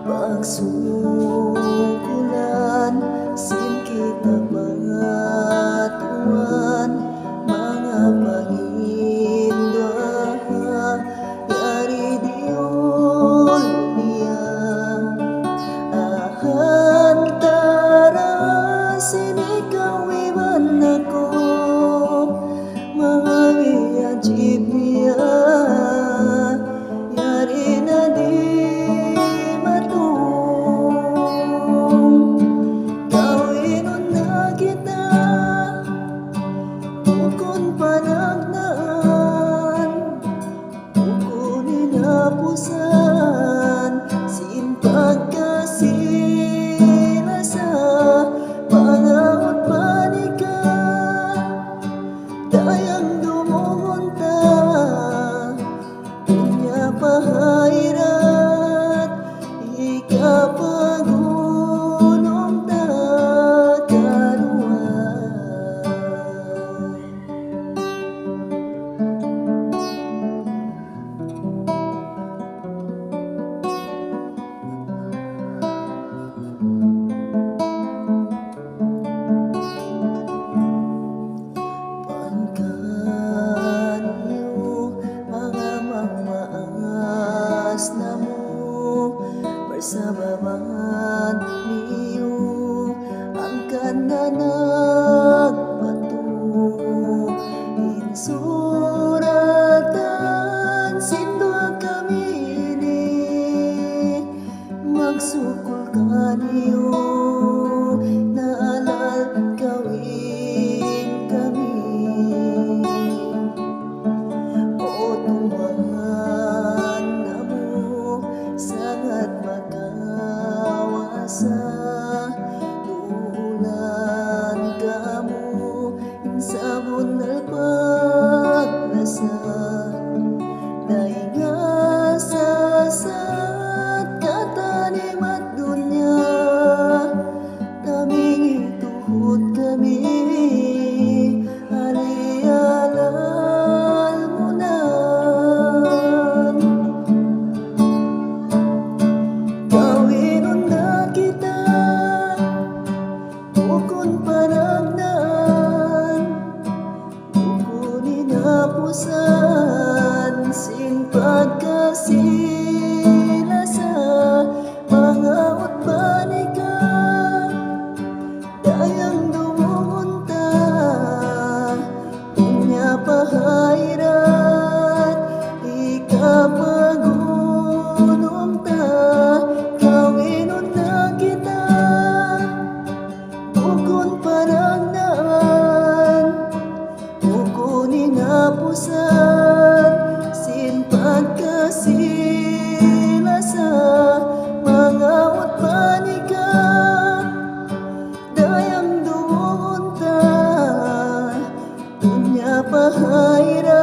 Pagsukulan, sin kita batuan, mga pangindwa, yari diol niya. Ahantara, sinikawiban ako, mga biyajib niya, yari na di pusan, sin pagkasila sa pangaot panika, dayang dumunta, dunya pahairat, ikapagunong ta karuan. Sa babat niyo ang kananak batu, insuratan sindwa kami ini, magsukol ka niyo, naalal gawin kami. O tumahan na mo, sangat sa tulan kamu, insabon na paglasa, dahinga sa katanimat dunya, kaming ituhod kami, alialal mo na. Pusan, sin pagkasila sa pangaot panika, dayang dumunta, dunya pahairat, ikapagunong ta, kawinon na kita, bukod panagdaan, bukunin na pusan, sin pagkasila sa mangaot panika, dayang dumunta, dunya pahairat.